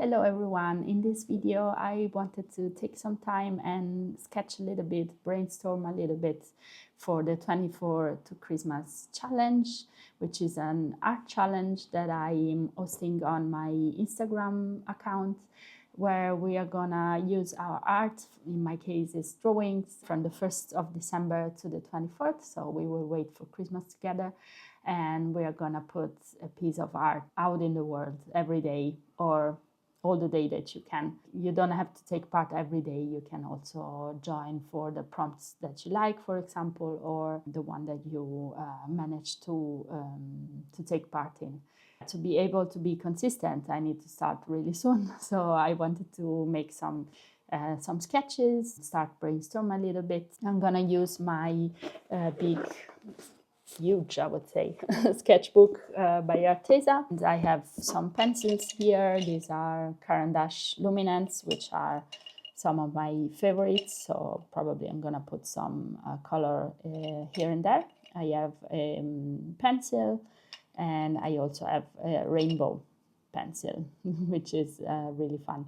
Hello everyone, in this video I wanted to take some time and sketch a little bit, brainstorm a little bit for the 24toXmas challenge, which is an art challenge that I am hosting on my Instagram account, where we are gonna use our art. In my case is drawings from the 1st of December to the 24th, so we will wait for Christmas together, and we are gonna put a piece of art out in the world every day, or all the day that you can. You don't have to take part every day. You can also join for the prompts that you like, for example, or the one that you manage to take part in. To be able to be consistent, I need to start really soon. So I wanted to make some sketches, start brainstorm a little bit. I'm gonna use my huge, I would say, sketchbook by Arteza. And I have some pencils here. These are Caran d'Ache Luminance, which are some of my favorites. So probably I'm gonna put some color here and there. I have a pencil, and I also have a rainbow pencil, which is really fun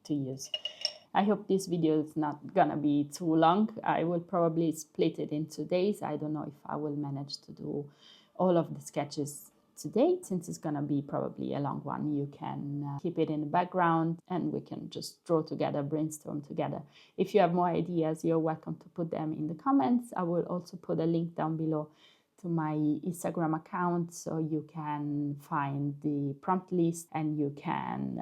to use. I hope this video is not gonna be too long. I will probably split it into days. I don't know if I will manage to do all of the sketches today. Since it's gonna be probably a long one, you can keep it in the background and we can just draw together, brainstorm together. If you have more ideas, you're welcome to put them in the comments. I will also put a link down below to my Instagram account, so you can find the prompt list and you can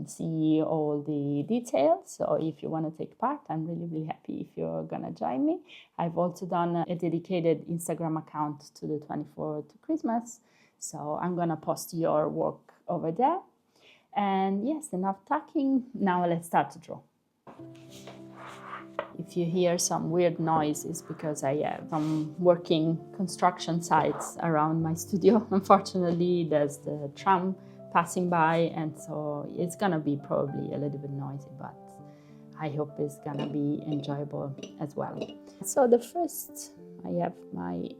see all the details. So if you want to take part, I'm really happy if you're gonna join me. I've also done a dedicated Instagram account to the 24toXmas, so I'm gonna post your work over there. And yes, enough talking. Now let's start to draw. If you hear some weird noise, it's because I have some working construction sites around my studio. Unfortunately, there's the tram passing by, and so it's gonna be probably a little bit noisy, but I hope it's gonna be enjoyable as well. So the first, I have my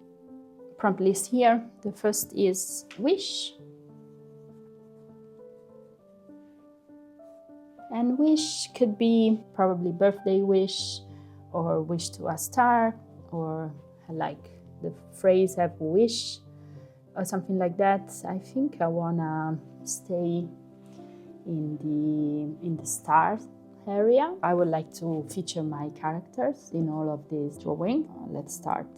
prompt list here. The first is wish. And wish could be probably birthday wish, or wish to a star, or like the phrase have wish, or something like that. I think I wanna stay in the star area. I would like to feature my characters in all of this drawing. Let's start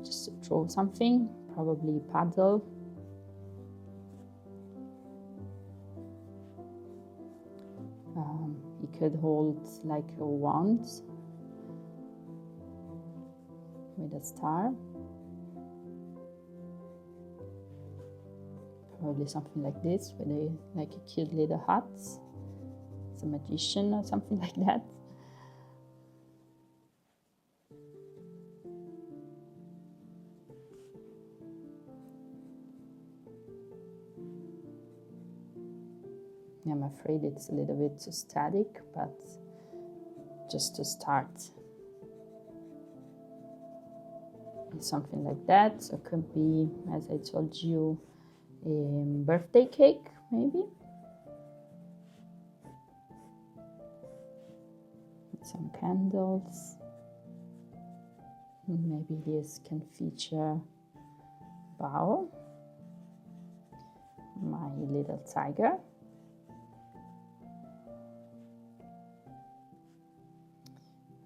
just to draw something, probably paddle. He could hold like a wand with a star. Probably something like this, with like a cute little hat. It's a magician or something like that. I'm afraid it's a little bit too static, but just to start, something like that. So it could be, as I told you, a birthday cake, maybe. Some candles. Maybe this can feature Bao, my little tiger.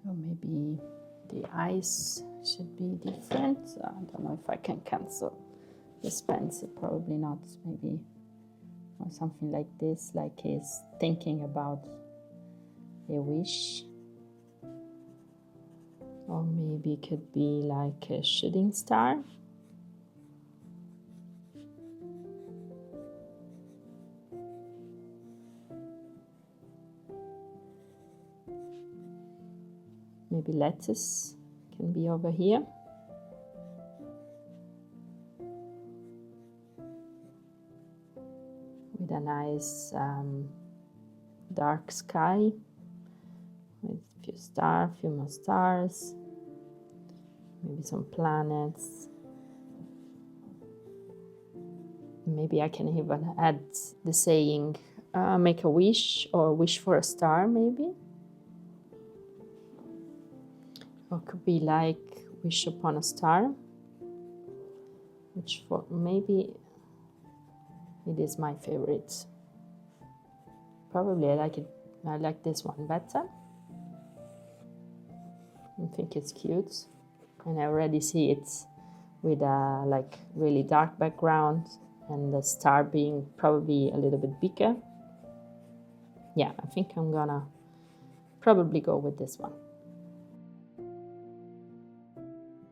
Or maybe the eyes should be different. I don't know if I can cancel this pencil, probably not. Maybe, or something like this, like he's thinking about a wish. Or maybe it could be like a shooting star. Maybe lettuce can be over here. With a nice dark sky with a few more stars, maybe some planets. Maybe I can even add the saying make a wish or wish for a star, maybe. Or it could be like wish upon a star, which for maybe it is my favorite. Probably I like this one better. I think it's cute, and I already see it with a like really dark background and the star being probably a little bit bigger. Yeah, I think I'm gonna probably go with this one.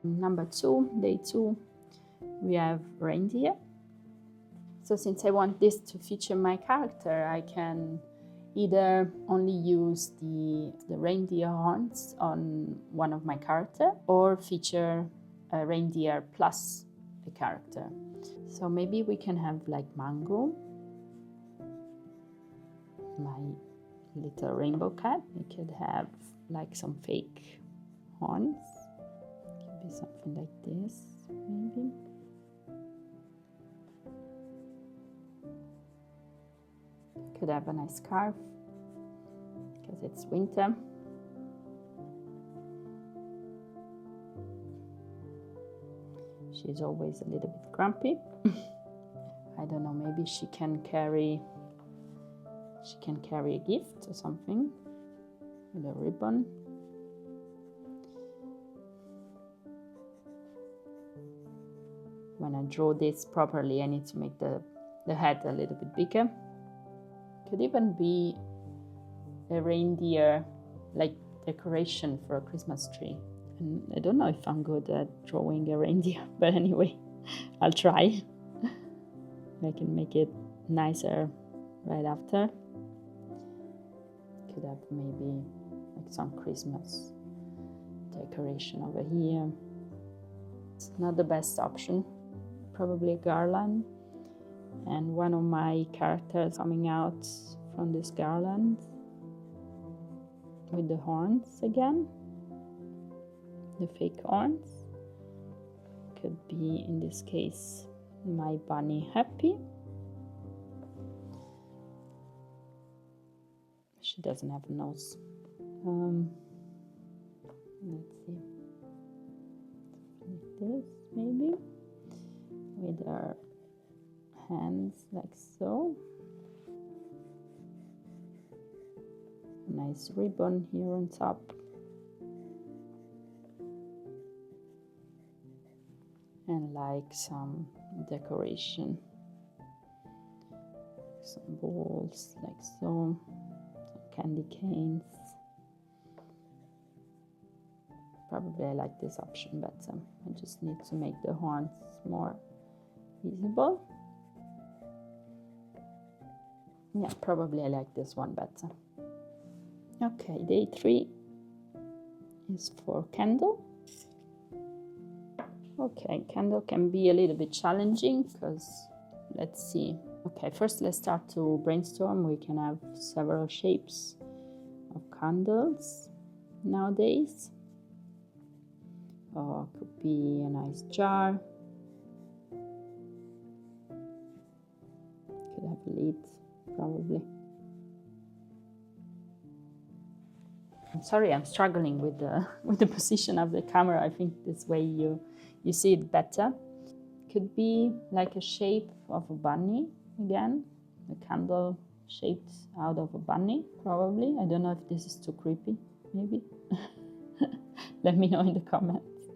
Number 2, day 2, we have Reindeer. So since I want this to feature my character, I can either only use the reindeer horns on one of my character, or feature a reindeer plus a character. So maybe we can have like Mango, my little rainbow cat. We could have like some fake horns. Could be something like this, maybe. Could have a nice scarf because it's winter. She's always a little bit grumpy. I don't know, maybe she can carry a gift or something with a ribbon. When I draw this properly, I need to make the head a little bit bigger. Could even be a reindeer like decoration for a Christmas tree. And I don't know if I'm good at drawing a reindeer, but anyway, I'll try. I can make it nicer right after. Could have maybe like some Christmas decoration over here. It's not the best option. Probably a garland. And one of my characters coming out from this garland with the horns again, the fake horns. Could be, in this case, my bunny Happy. She doesn't have a nose. Let's see, like this maybe, with her hands like so. A nice ribbon here on top. And like some decoration, some balls like so, some candy canes. Probably I like this option better. I just need to make the horns more visible. Yeah, probably I like this one better. Okay, day 3 is for candle. Okay, candle can be a little bit challenging because, let's see. Okay, first let's start to brainstorm. We can have several shapes of candles nowadays. Or it could be a nice jar. Could have a lid, probably. I'm sorry, I'm struggling with the position of the camera. I think this way you see it better. Could be like a shape of a bunny again. The candle shaped out of a bunny, probably. I don't know if this is too creepy, maybe. Let me know in the comments.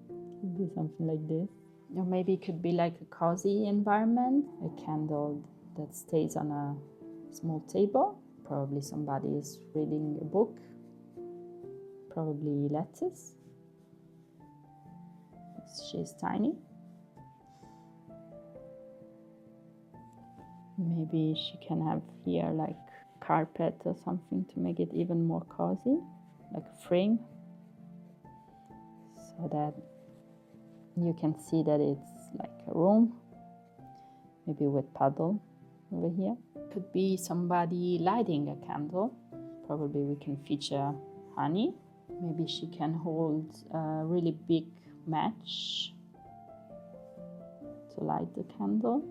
Could be something like this. Or maybe it could be like a cozy environment. A candle that stays on a small table. Probably somebody is reading a book. Probably lettuce. She's tiny. Maybe she can have here like carpet or something to make it even more cozy, like a frame, so that you can see that it's like a room, maybe with puddle over here. Could be somebody lighting a candle. Probably we can feature honey. Maybe she can hold a really big match to light the candle,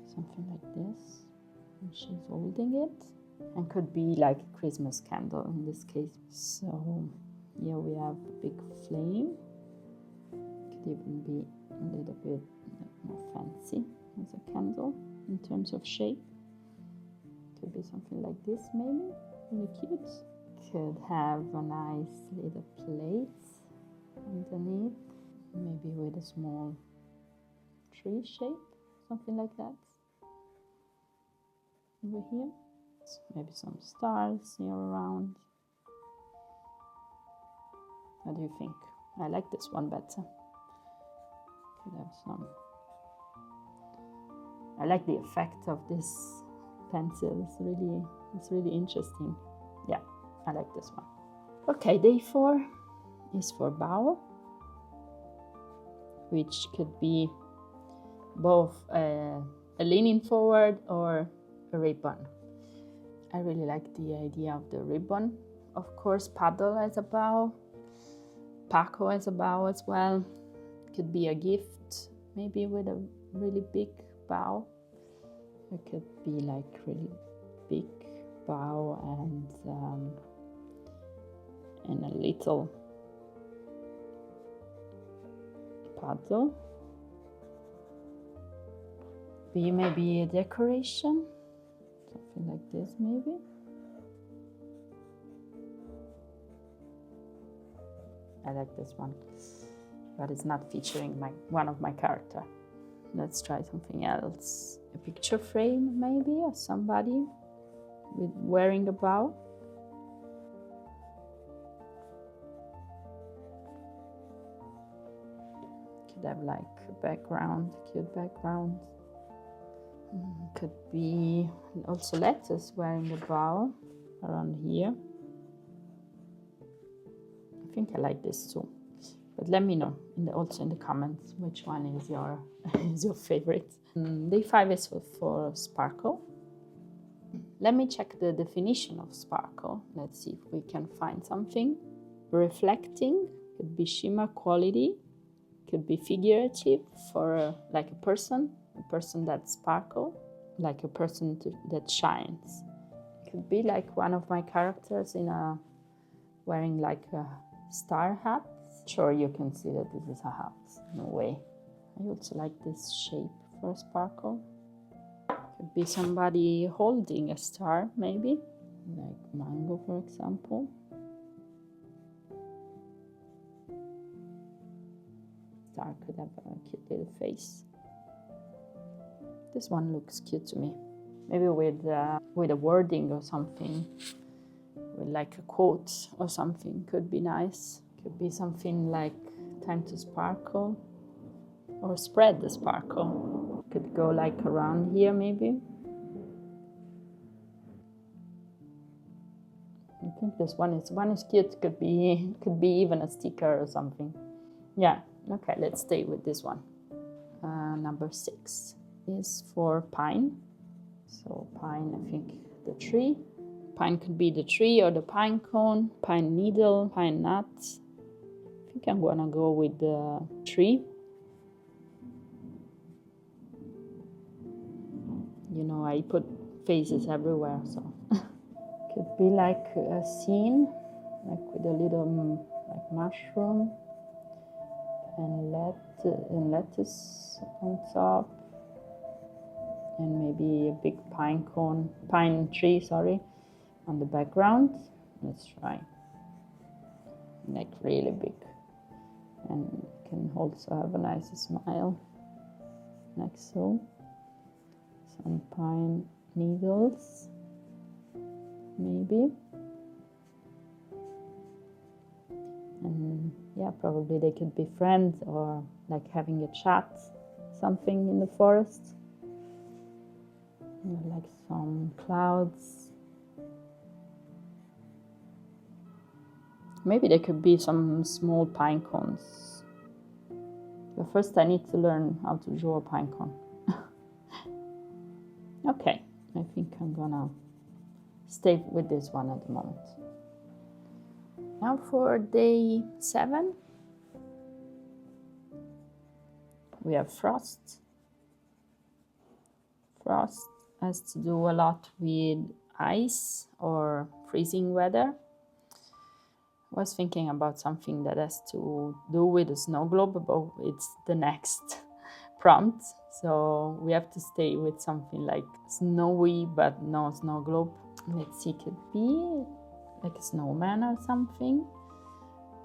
something like this. And she's holding it. And could be like a Christmas candle in this case. So here we have a big flame. Could even be a little bit more fancy as a candle in terms of shape. Could be something like this maybe, really cute. Could have a nice little plate underneath, maybe with a small tree shape, something like that. Over here, maybe some stars here around. What do you think? I like this one better. Could have some. I like the effect of this pencil. It's really interesting. Yeah, I like this one. Okay, day 4 is for bow, which could be both a leaning forward or a ribbon. I really like the idea of the ribbon. Of course, paddle as a bow, Paco as a bow as well. Could be a gift, maybe with a really big bow. It could be like really big bow and a little paddle. Be maybe a decoration, something like this maybe. I like this one, but it's not featuring one of my character. Let's try something else. A picture frame maybe of somebody wearing a bow. Could have like a background, cute background. Could be also letters wearing a bow around here. I think I like this too. But let me know also in the comments which one is your favorite. Day 5 is for sparkle. Let me check the definition of sparkle. Let's see if we can find something. Reflecting, could be shimmer quality, could be figurative for like a person that sparkle, like a person that shines. Could be like one of my characters wearing like a star hat. Sure, you can see that this is a hat. No way. I also like this shape for a sparkle. Could be somebody holding a star, maybe, like mango, for example. Star could have a cute little face. This one looks cute to me. Maybe with a wording or something, with like a quote or something could be nice. Could be something like time to sparkle or spread the sparkle. Could go like around here maybe. I think this one is cute. Could be even a sticker or something. Yeah, okay, let's stay with this one. Number 6 is for pine. So pine, I think the tree. Pine could be the tree or the pine cone, pine needle, pine nuts. I think I'm gonna go with the tree. You know, I put faces everywhere, so could be like a scene, like with a little like mushroom and lettuce on top, and maybe a big pine tree, sorry, on the background. Let's try. Like really big, and can also have a nice smile, like so. Some pine needles, maybe. And yeah, probably they could be friends or like having a chat, something in the forest. Like some clouds. Maybe there could be some small pine cones. But first I need to learn how to draw a pine cone. Okay, I think I'm gonna stay with this one at the moment. Now for day 7, we have frost, has to do a lot with ice or freezing weather. I was thinking about something that has to do with a snow globe, but it's the next prompt. So we have to stay with something like snowy, but no snow globe. Let's see, could be like a snowman or something.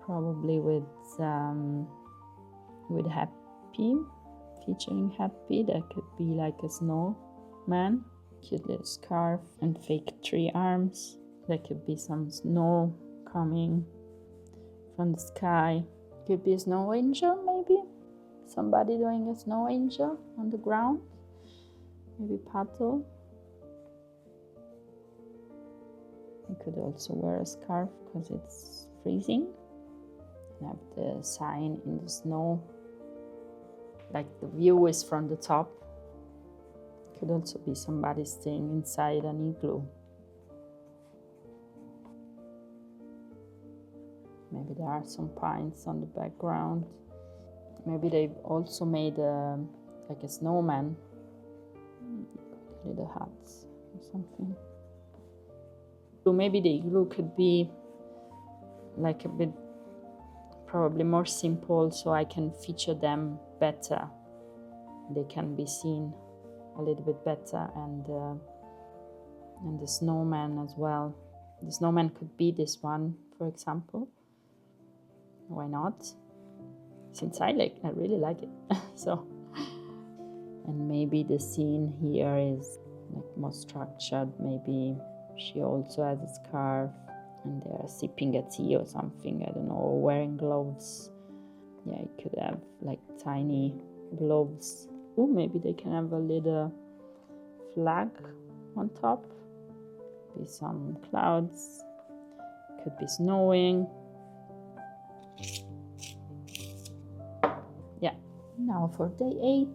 Probably with happy, featuring happy. That could be like a snowman. Cute little scarf and fake tree arms. There could be some snow coming from the sky. Could be a snow angel, maybe. Somebody doing a snow angel on the ground. Maybe Pato. You could also wear a scarf because it's freezing. And have the sign in the snow. Like the view is from the top. Could also be somebody staying inside an igloo. Maybe there are some pines on the background. Maybe they've also made like a snowman. Little hats or something. So maybe the igloo could be like a bit, probably more simple, so I can feature them better. They can be seen a little bit better, and the snowman as well. The snowman could be this one, for example. Why not? Since I really like it. So, and maybe the scene here is like more structured. Maybe she also has a scarf and they're sipping a tea or something, I don't know, or wearing gloves. Yeah, it could have like tiny gloves. Oh, maybe they can have a little flag on top. Be some clouds. Could be snowing. Yeah. Now for day 8,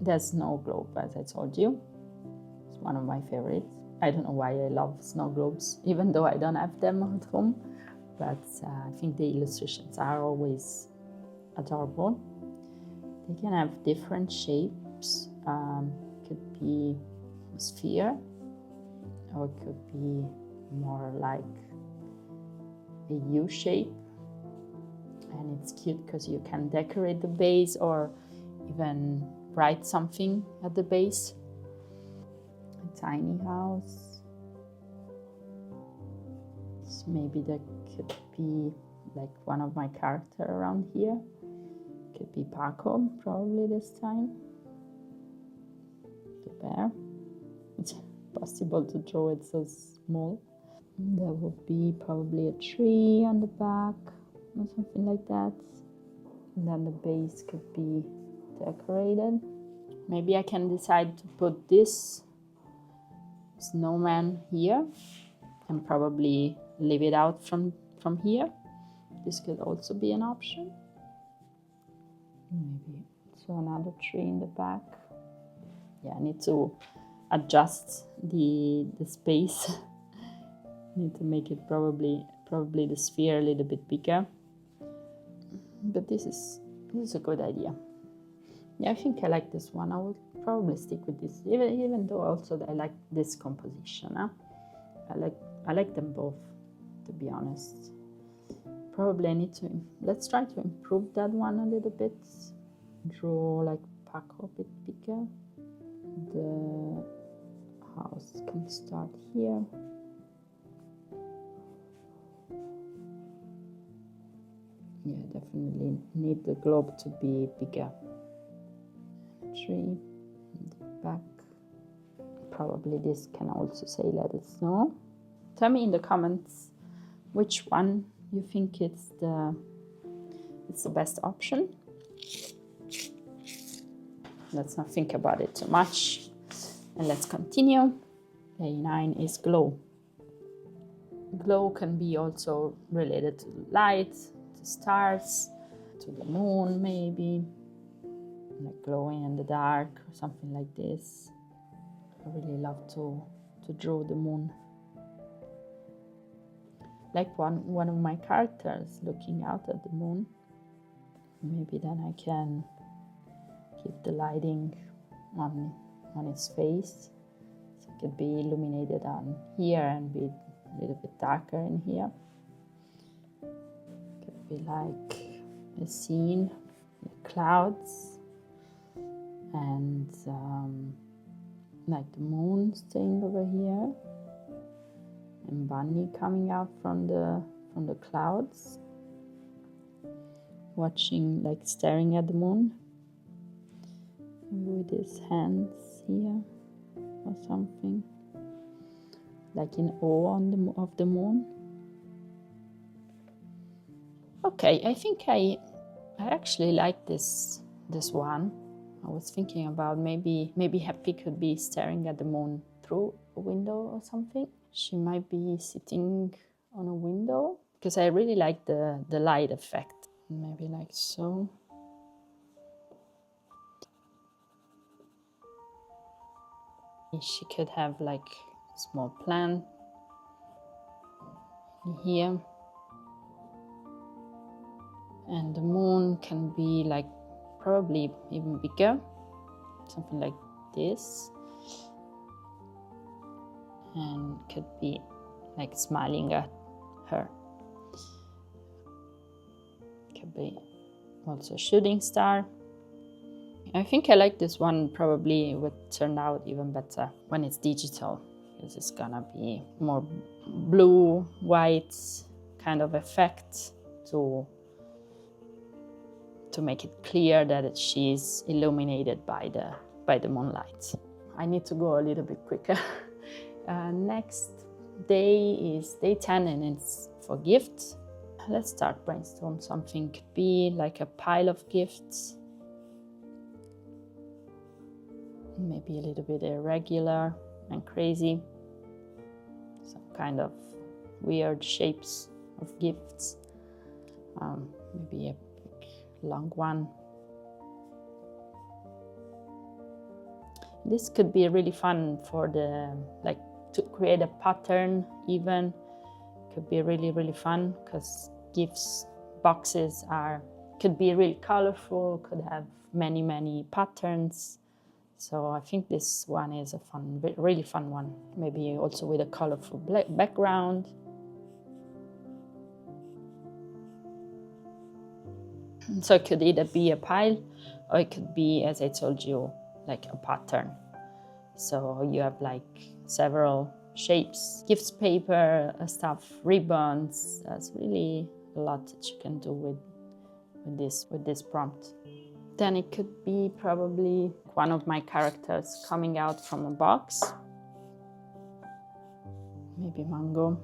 there's Snowglobe, as I told you. It's one of my favorites. I don't know why I love snow globes, even though I don't have them at home. But I think the illustrations are always adorable. They can have different shapes. Could be a sphere, or it could be more like a U shape. And it's cute because you can decorate the base or even write something at the base. A tiny house. So maybe there could be like one of my characters around here. Could be Paco, probably this time. The bear. It's possible to draw it so small. And there would be probably a tree on the back or something like that. And then the base could be decorated. Maybe I can decide to put this snowman here and probably leave it out from here. This could also be an option. Maybe also another tree in the back. Yeah, I need to adjust the space. Need to make it probably the sphere a little bit bigger. But this is a good idea. Yeah, I think I like this one. I will probably stick with this, even though also I like this composition. Huh? I like them both, to be honest. Probably I need to, let's try to improve that one a little bit. Draw like Paco a bit bigger. The house can start here. Yeah, definitely need the globe to be bigger. Tree in the back. Probably this can also say let it snow. Tell me in the comments which one you think it's the best option. Let's not think about it too much. And let's continue. Day 9 is glow. Glow can be also related to light, to stars, to the moon maybe. Like glowing in the dark or something like this. I really love to draw the moon. Like one of my characters looking out at the moon. Maybe then I can keep the lighting on his face Could be illuminated on here and be a little bit darker in here. Could be like a scene with clouds and like the moon staying over here and Bunny coming out from the clouds, watching, like staring at the moon with his hands here or something, like in awe of the moon. Okay, I think I actually like this one. I was thinking about maybe Happy could be staring at the moon through a window or something. She might be sitting on a window because I really like the light effect. Maybe like so. She could have like a small plant in here. And the moon can be like probably even bigger, something like this. And could be like smiling at her. Could be also a shooting star. I think I like this one. Probably would turn out even better when it's digital, because it's gonna be more blue, white kind of effect to make it clear that she's illuminated by the moonlight. I need to go a little bit quicker. Next day is day 10 and it's for gifts. Let's start brainstorm something. Could be like a pile of gifts. Maybe a little bit irregular and crazy. Some kind of weird shapes of gifts. Maybe a big, long one. This could be really fun for to create a pattern even. Could be really, really fun because gifts boxes could be really colorful, could have many, many patterns. So I think this one is a really fun one. Maybe also with a colorful background. So it could either be a pile or it could be, as I told you, like a pattern. So you have like several shapes, gifts paper, stuff, ribbons. There's really a lot that you can do with this prompt. Then it could be probably one of my characters coming out from a box. Maybe Mango.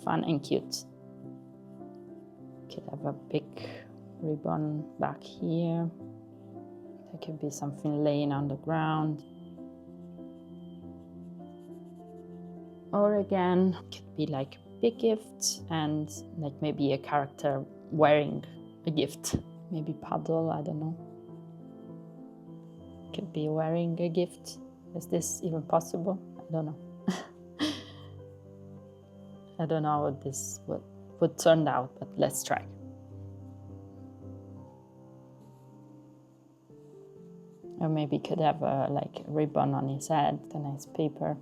Fun and cute. Could have a big ribbon back here. There could be something laying on the ground. Or again, could be like a big gift and like maybe a character wearing a gift. Maybe Paddle, I don't know. Could be wearing a gift. Is this even possible? I don't know. I don't know what this would turn out, but let's try. Or maybe could have like a ribbon on his head, a nice paper.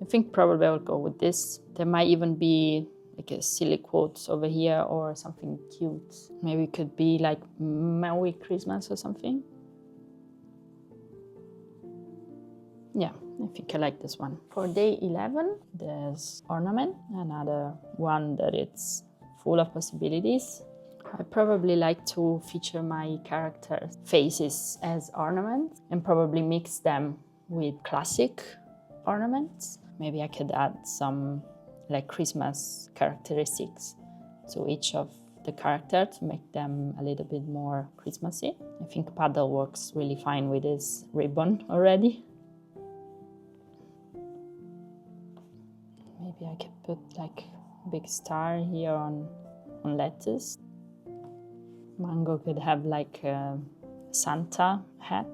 I think probably I'll go with this. There might even be like a silly quote over here or something cute. Maybe it could be like Merry Christmas or something. Yeah, I think I like this one. For day 11, there's Ornament, another one that it's full of possibilities. I probably like to feature my characters' faces as ornaments and probably mix them with classic ornaments. Maybe I could add some like Christmas characteristics to each of the characters to make them a little bit more Christmassy. I think Paddle works really fine with his ribbon already. Maybe I could put like a big star here on lettuce. Mango could have like a Santa hat.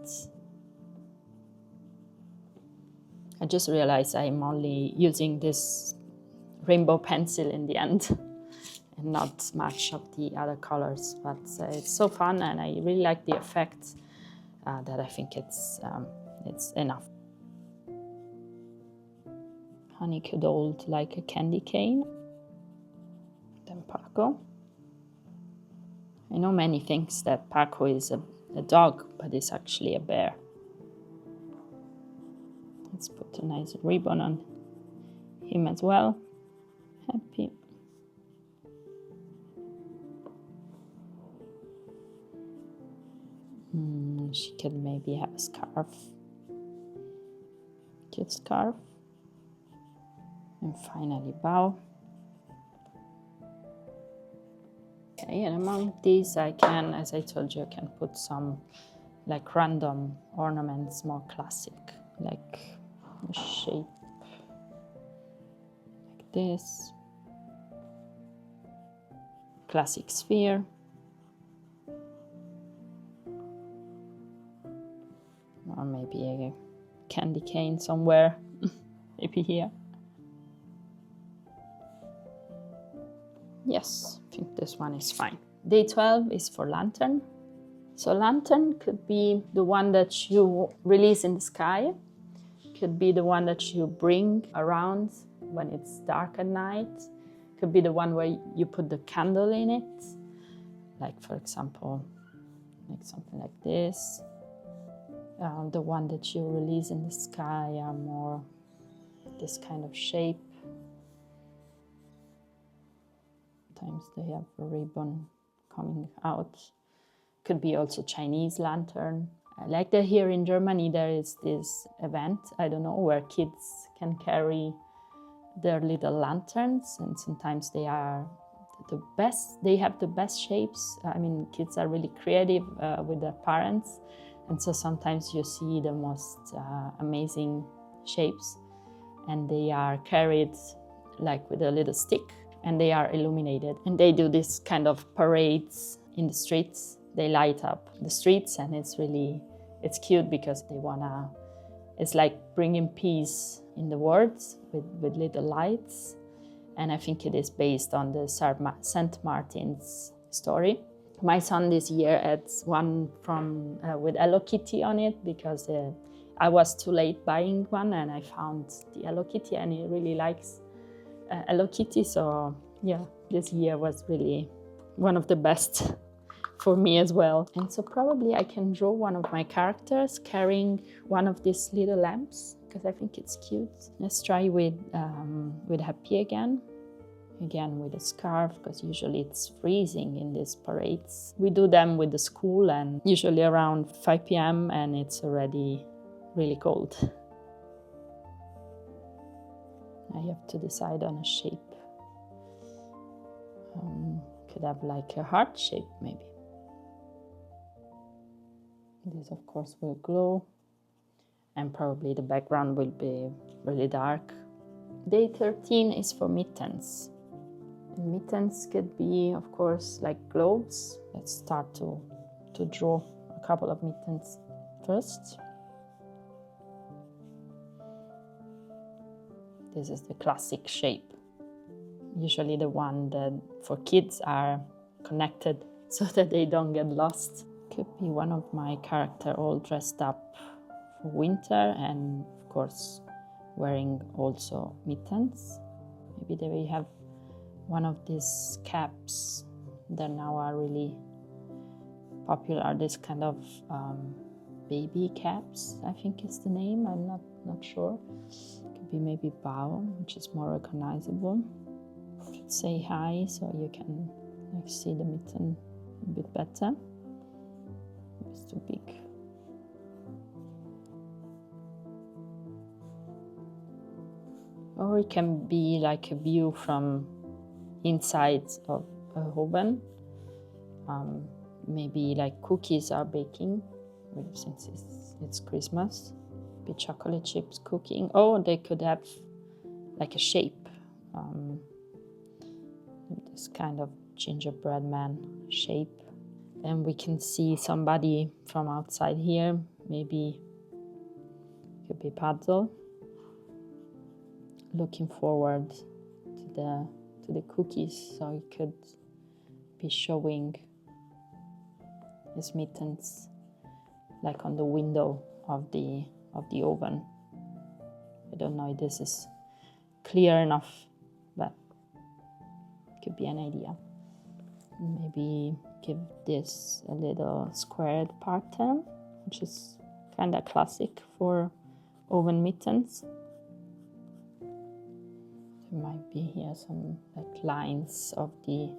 I just realized I'm only using this rainbow pencil in the end and not much of the other colors. But it's so fun, and I really like the effect that I think it's enough. Honey could hold like a candy cane. Then Paco. I know many thinks that Paco is a dog, but it's actually a bear. Let's put a nice ribbon on him as well. Happy. She could maybe have a scarf. Cute scarf. And finally bow. Okay, and among these I can, as I told you, I can put some like random ornaments, more classic, like a shape like this. Classic sphere. Or maybe a candy cane somewhere, maybe here. Yes, I think this one is fine. Day 12 is for lantern. So lantern could be the one that you release in the sky, could be the one that you bring around when it's dark at night, could be the one where you put the candle in it, like for example, like something like this. The one that you release in the sky are more this kind of shape. Sometimes they have a ribbon coming out. Could be also Chinese lantern. Like here in Germany, there is this event, I don't know, where kids can carry their little lanterns, and sometimes they are the best, they have the best shapes. I mean, kids are really creative with their parents, and so sometimes you see the most amazing shapes, and they are carried like with a little stick, and they are illuminated. And they do this kind of parades in the streets. They light up the streets, and it's cute because they wanna, it's like bringing peace in the world with little lights. And I think it is based on the St. Martin's story. My son this year had one from with Hello Kitty on it, because I was too late buying one, and I found the Hello Kitty, and he really likes Hello Kitty. So yeah, this year was really one of the best for me as well. And so probably I can draw one of my characters carrying one of these little lamps, because I think it's cute. Let's try with Happy again with a scarf, because usually it's freezing in these parades. We do them with the school, and usually around 5 p.m. and it's already really cold. I have to decide on a shape. Could have like a heart shape maybe. This of course will glow, and probably the background will be really dark. Day 13 is for Mittens. And mittens could be, of course, like globes. Let's start to draw a couple of mittens first. This is the classic shape. Usually the one that for kids are connected so that they don't get lost. Could be one of my character all dressed up for winter, and of course wearing also mittens. Maybe they will have one of these caps that now are really popular, this kind of baby caps, I think is the name, I'm not sure. Could be maybe bow, which is more recognizable. Should say hi so you can like see the mitten a bit better. It's too big. Or it can be like a view from inside of a oven. Maybe like cookies are baking, since it's Christmas. Maybe chocolate chips cooking. Oh, they could have like a shape. This kind of gingerbread man shape. And we can see somebody from outside here. Maybe it could be Puzzle, looking forward to to the cookies, so he could be showing his mittens like on the window of the oven. I don't know if this is clear enough, but could be an idea. Maybe give this a little squared pattern, which is kind of classic for oven mittens. There might be here some like lines of the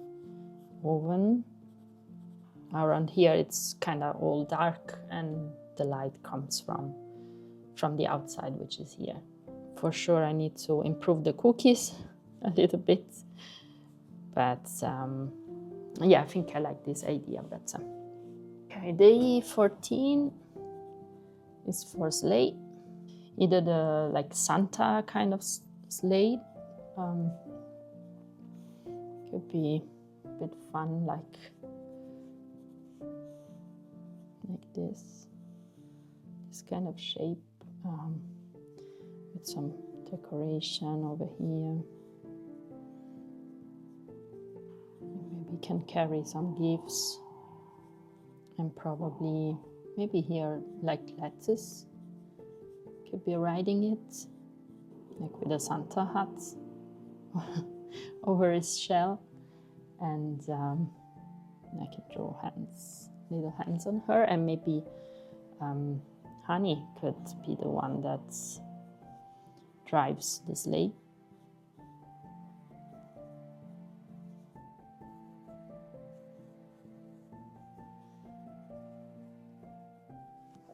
oven. Around here it's kind of all dark and the light comes from the outside, which is here. For sure I need to improve the cookies a little bit, but yeah, I think I like this idea better. Okay, day 14 is for sleigh. Either the like Santa kind of sleigh. Could be a bit fun, like this kind of shape, with some decoration over here. Maybe can carry some gifts, and probably maybe here like lettuce. Could be riding it, like with a Santa hat over his shell, and I can draw little hands on her, and maybe Honey could be the one that drives the sleigh.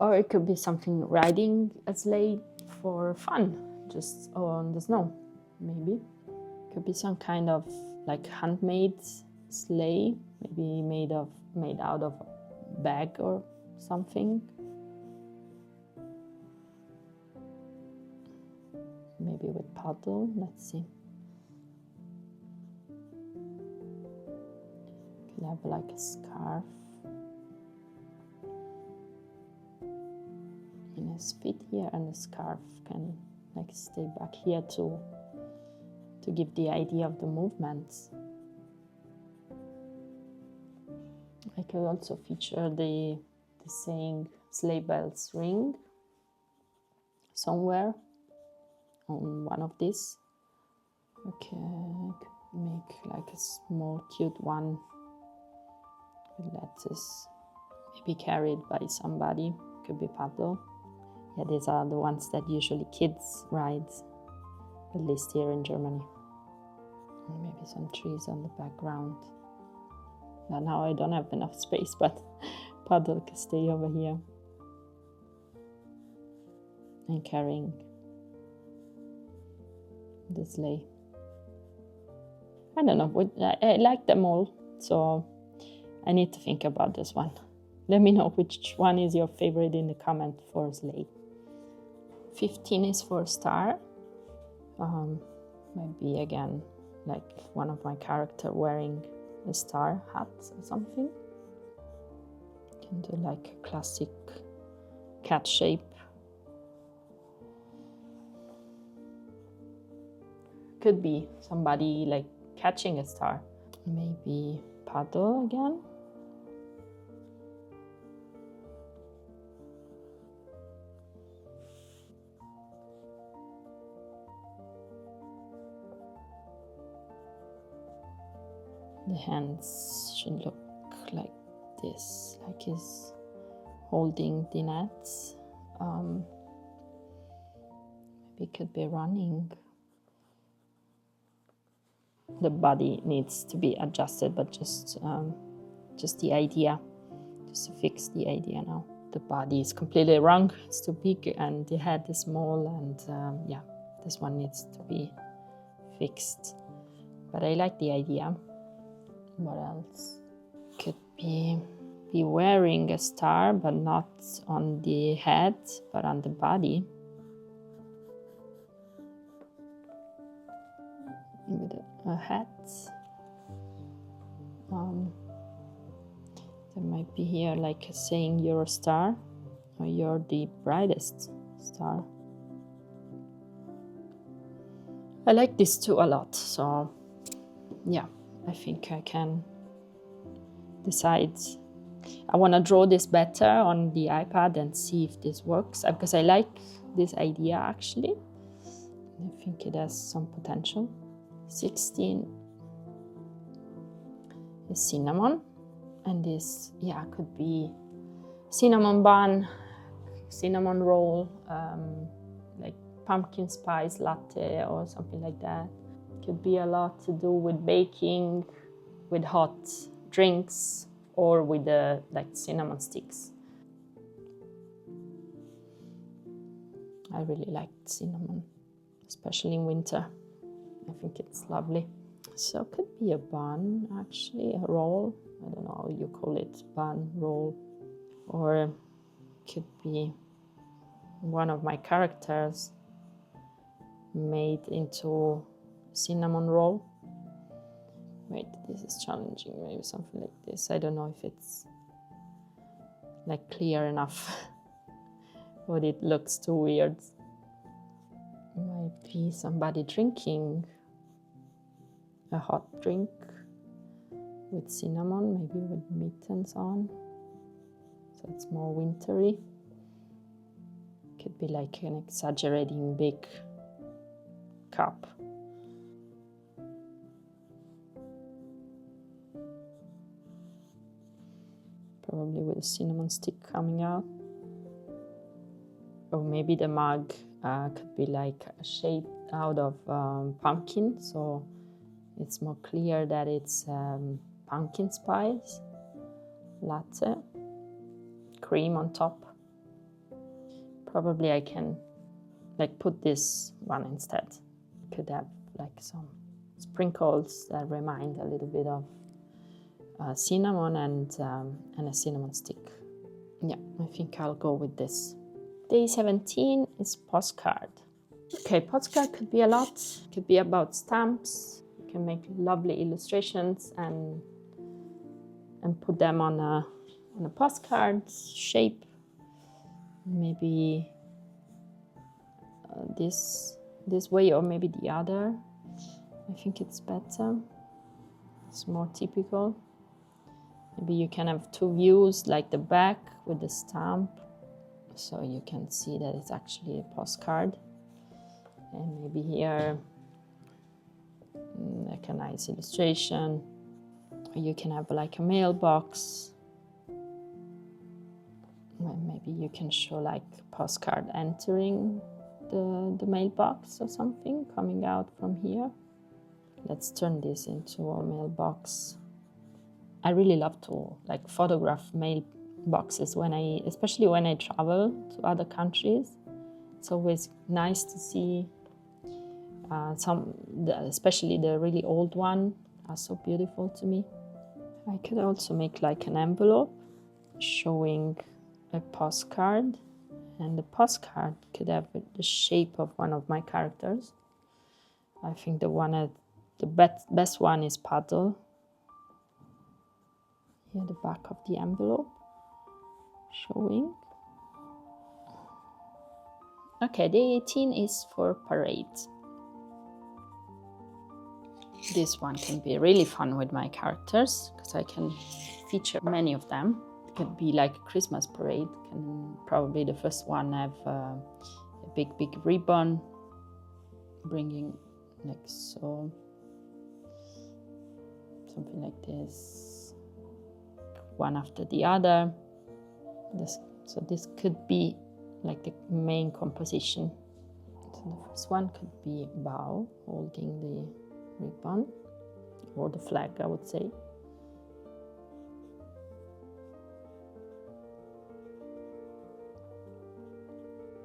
Or it could be something riding a sleigh for fun, just on the snow, maybe. Could be some kind of like handmade sleigh, maybe made out of a bag or something. Maybe with paddle, let's see. Could have like a scarf in his feet here, and the scarf can like stay back here to give the idea of the movements. I could also feature the saying "sleigh bells ring" somewhere on one of these. Okay, I could make like a small cute one with lettuce, maybe carried by somebody. Could be paddle. Yeah, these are the ones that usually kids ride, at least here in Germany. And maybe some trees on the background. Now I don't have enough space, but paddle can stay over here. And carrying the sleigh. I don't know, I like them all, so I need to think about this one. Let me know which one is your favorite in the comment for sleigh. 15 is for star. Maybe again, like one of my character wearing a star hat or something. Can do like a classic cat shape. Could be somebody like catching a star. Maybe paddle again. The hands should look like this, like he's holding the nets. Maybe could be running. The body needs to be adjusted, but just the idea, just to fix the idea now. The body is completely wrong, it's too big, and the head is small, and yeah, this one needs to be fixed. But I like the idea. What else? Could be wearing a star, but not on the head, but on the body. With a hat. There might be here like a saying "you're a star" or "you're the brightest star." I like these two a lot, so yeah, I think I can decide. I want to draw this better on the iPad and see if this works, because I like this idea actually. I think it has some potential. 16 is cinnamon, and this, yeah, could be cinnamon bun, cinnamon roll, like pumpkin spice latte or something like that. Could be a lot to do with baking, with hot drinks, or with the like cinnamon sticks. I really like cinnamon, especially in winter. I think it's lovely. So it could be a bun, actually, a roll. I don't know how you call it, bun, roll. Or it could be one of my characters made into cinnamon roll. Wait, this is challenging, maybe something like this. I don't know if it's like clear enough, but it looks too weird. Might be somebody drinking a hot drink with cinnamon, maybe with mittens on, so it's more wintry. Could be like an exaggerating big cup. Probably with a cinnamon stick coming out. Or maybe the mug could be like shaped out of pumpkin, so it's more clear that it's pumpkin spice latte, cream on top. Probably I can like put this one instead. Could have like some sprinkles that remind a little bit of cinnamon and a cinnamon stick. Yeah, I think I'll go with this. Day 17 is postcard. Okay, postcard could be a lot. Could be about stamps. You can make lovely illustrations and put them on a postcard shape. Maybe this way, or maybe the other. I think it's better. It's more typical. Maybe you can have two views, like the back with the stamp, so you can see that it's actually a postcard. And maybe here, like a nice illustration. You can have like a mailbox. Maybe you can show like a postcard entering the mailbox or something, coming out from here. Let's turn this into a mailbox. I really love to like photograph mailboxes especially when I travel to other countries. It's always nice to see especially the really old one are so beautiful to me. I could also make like an envelope showing a postcard, and the postcard could have the shape of one of my characters. I think the best one is Paddle. Here the back of the envelope showing. Okay, day 18 is for parade. This one can be really fun with my characters because I can feature many of them. It could be like a Christmas parade. Can probably the first one have a big ribbon, bringing like so, something like this, one after the other. So this could be like the main composition. So the first one could be bow, holding the ribbon, or the flag, I would say.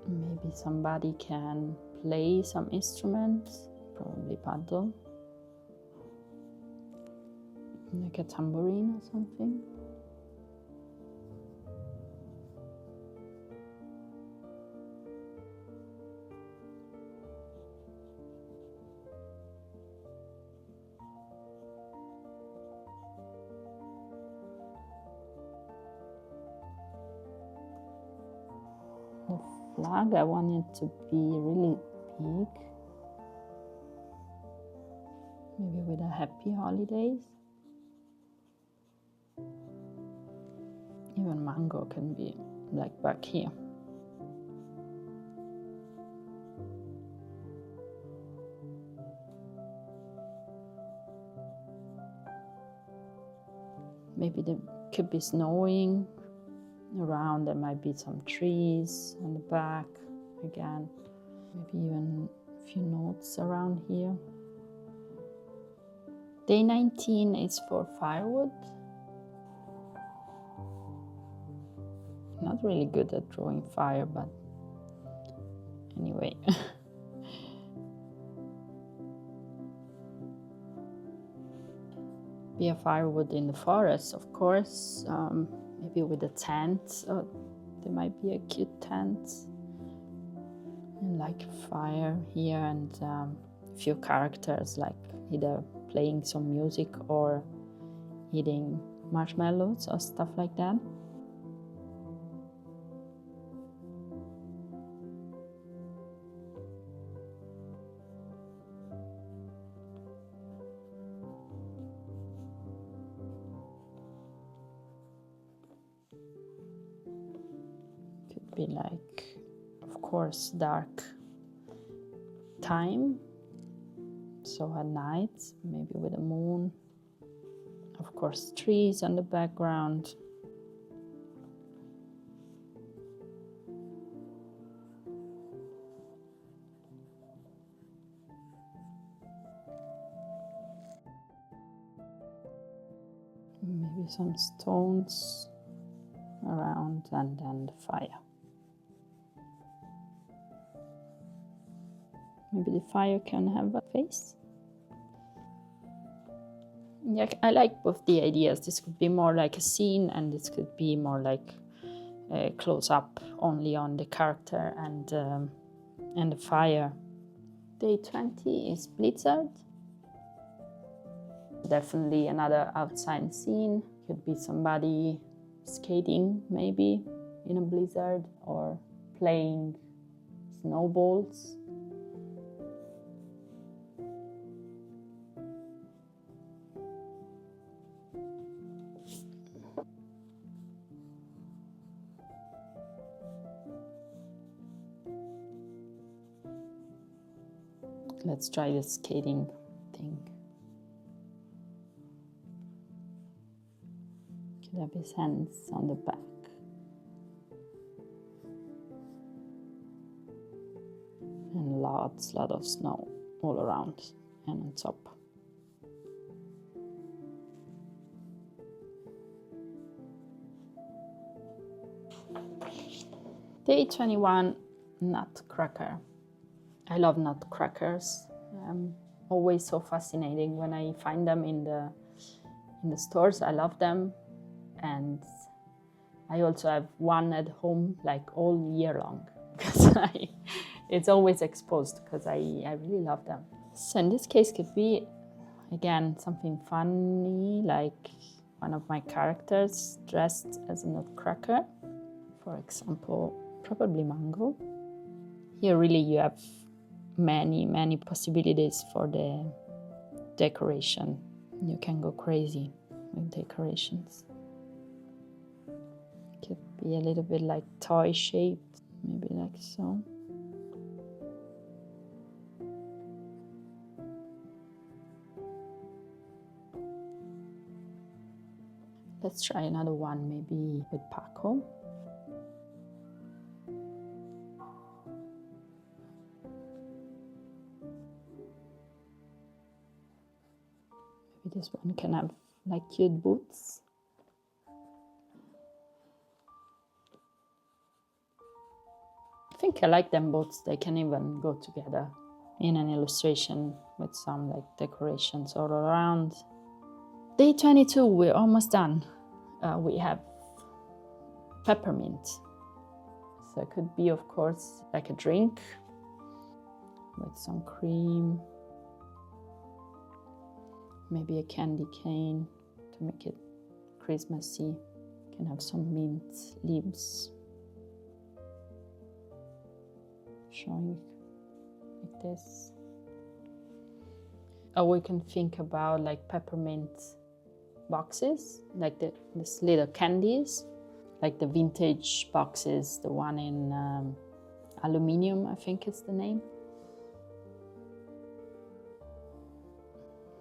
Maybe somebody can play some instruments, probably paddle, like a tambourine or something. The flag, I want it to be really big. Maybe with a happy holidays. Even mango can be like back here. Maybe there could be snowing around. There might be some trees on the back again. Maybe even a few notes around here. Day 19 is for firewood. Not really good at drawing fire, but anyway. Be a firewood in the forest, of course. Maybe with a tent. Oh, there might be a cute tent. And like fire here, and a few characters like either playing some music or eating marshmallows or stuff like that. Could be like, of course, dark time. So at night, maybe with a moon. Of course, trees on the background. Maybe some stones around, and then the fire. Maybe the fire can have a face. Yeah, I like both the ideas. This could be more like a scene, and this could be more like a close-up only on the character and the fire. Day 20 is blizzard. Definitely another outside scene. Could be somebody skating, maybe in a blizzard, or playing snowballs. Let's try the skating thing. Could have his hands on the back. And lots of snow all around and on top. Day 21, Nutcracker. I love nutcrackers. Always so fascinating when I find them in the stores. I love them, and I also have one at home like all year long because it's always exposed because I really love them. So in this case, could be again something funny, like one of my characters dressed as a nutcracker. For example, probably Mango. Here really you have many possibilities for the decoration. You can go crazy with decorations. Could be a little bit like toy shaped, maybe like so. Let's try another one, maybe with Paco. Maybe this one can have like cute boots. I think I like them both. They can even go together in an illustration with some like decorations all around. Day 22, we're almost done. We have Peppermint. So it could be, of course, like a drink with some cream. Maybe a candy cane to make it Christmassy. You can have some mint leaves showing like this. Or we can think about like peppermint boxes, like this little candies, like the vintage boxes, the one in aluminium, I think is the name.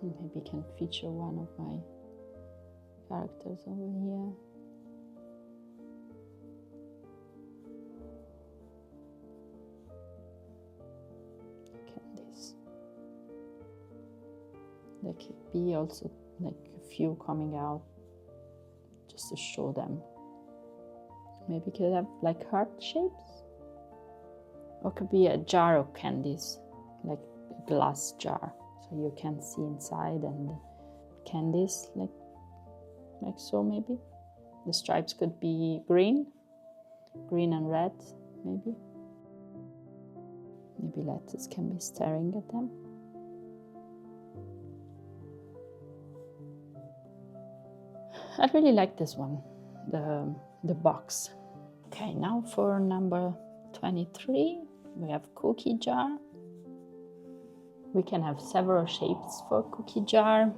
Maybe can feature one of my characters over here. Candies. There could be also like a few coming out just to show them. Maybe could have like heart shapes. Or could be a jar of candies, like a glass jar. So you can see inside and candies like so maybe. The stripes could be green and red maybe. Maybe lettuce can be staring at them. I really like this one, the box. Okay, now for number 23, we have cookie jar. We can have several shapes for cookie jar,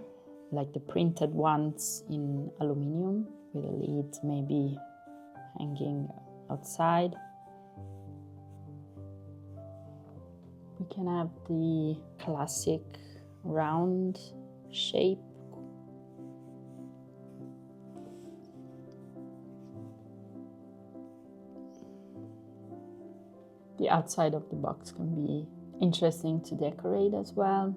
like the printed ones in aluminium with a lid maybe hanging outside. We can have the classic round shape. The outside of the box can be interesting to decorate as well.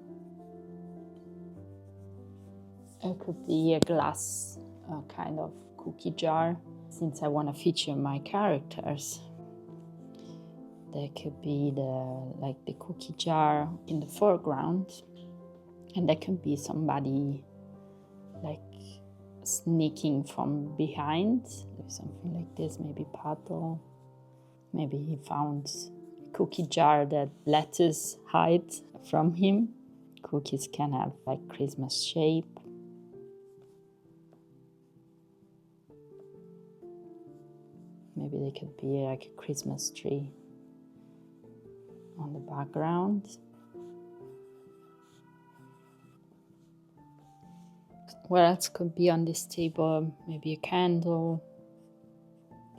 It could be a glass kind of cookie jar. Since I want to feature my characters, there could be the cookie jar in the foreground, and there can be somebody like sneaking from behind, something like this, maybe Pato. Maybe he found a cookie jar that lettuce hides from him. Cookies can have like Christmas shape. Maybe they could be like a Christmas tree on the background. What else could be on this table? Maybe a candle,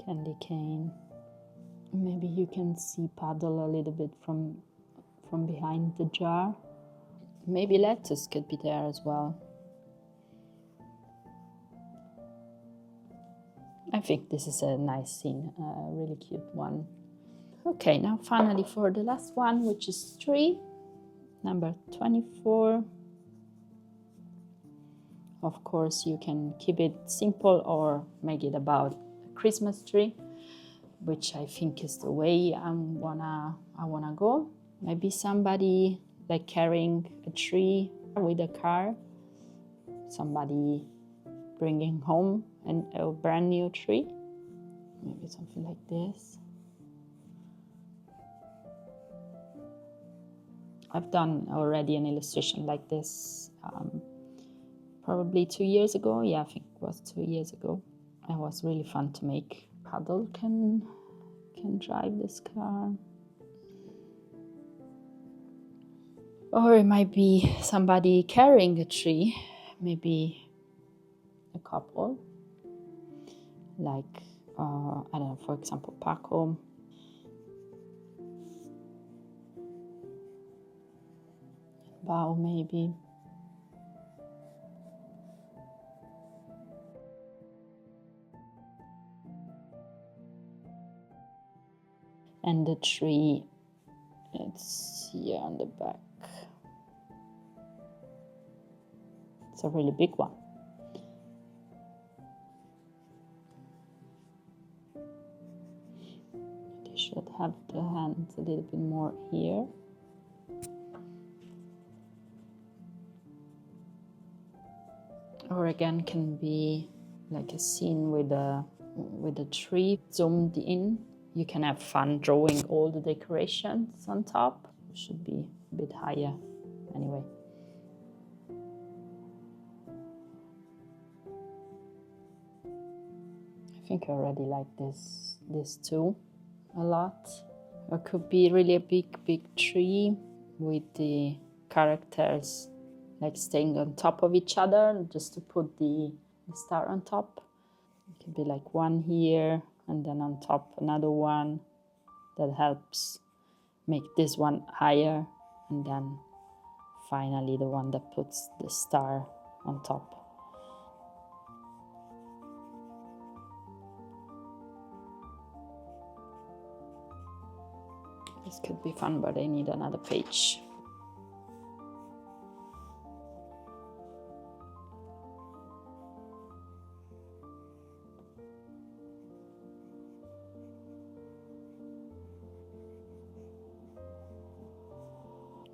candy cane. Maybe you can see Paddle a little bit from behind the jar. Maybe lettuce could be there as well. I think this is a nice scene, a really cute one. Okay, now finally for the last one, which is tree, number 24. Of course, you can keep it simple or make it about a Christmas tree, which I think is the way I wanna go. Maybe somebody like carrying a tree with a car, somebody bringing home a brand new tree, maybe something like this. I've done already an illustration like this probably 2 years ago. Yeah, I think it was 2 years ago. It was really fun to make. Paddle can drive this car. Or it might be somebody carrying a tree, maybe a couple. Like, I don't know, for example, Paco. Bao maybe. And the tree, it's here on the back. It's a really big one. They should have the hands a little bit more here. Or again, can be like a scene with a tree zoomed in. You can have fun drawing all the decorations on top. It should be a bit higher anyway. I think I already like this too a lot. It could be really a big tree with the characters like staying on top of each other, just to put the star on top. It could be like one here and then on top another one that helps make this one higher, and then finally the one that puts the star on top. This could be fun, but I need another page.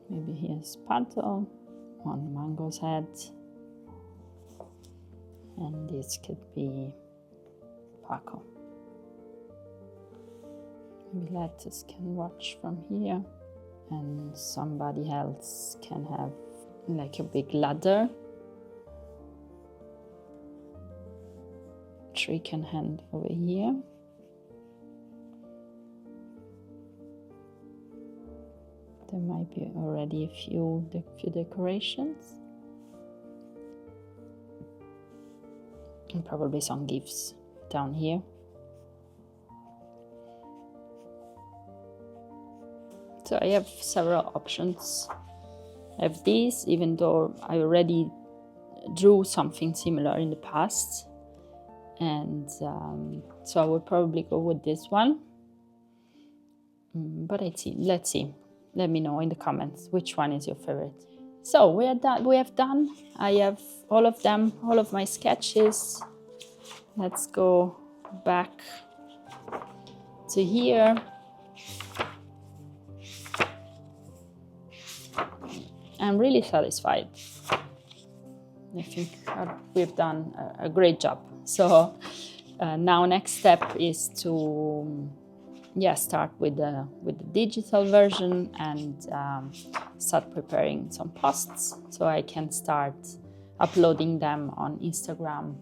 Maybe here's Pato on Mango's head. And this could be Paco. Maybe Lettuce can watch from here. And somebody else can have like a big ladder. Tree can hand over here. There might be already a few decorations. And probably some gifts down here. So I have several options. I have these, even though I already drew something similar in the past. And so I would probably go with this one. But let's see. Let me know in the comments which one is your favorite. So we are done. We have done. I have all of them, all of my sketches. Let's go back to here. I'm really satisfied. I think we've done a great job. So now next step is to start with the digital version and start preparing some posts so I can start uploading them on Instagram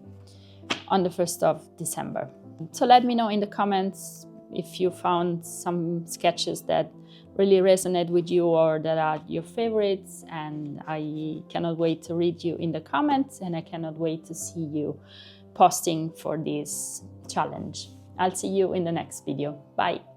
on the 1st of December. So let me know in the comments if you found some sketches that really resonate with you or that are your favorites, and I cannot wait to read you in the comments, and I cannot wait to see you posting for this challenge. I'll see you in the next video. Bye!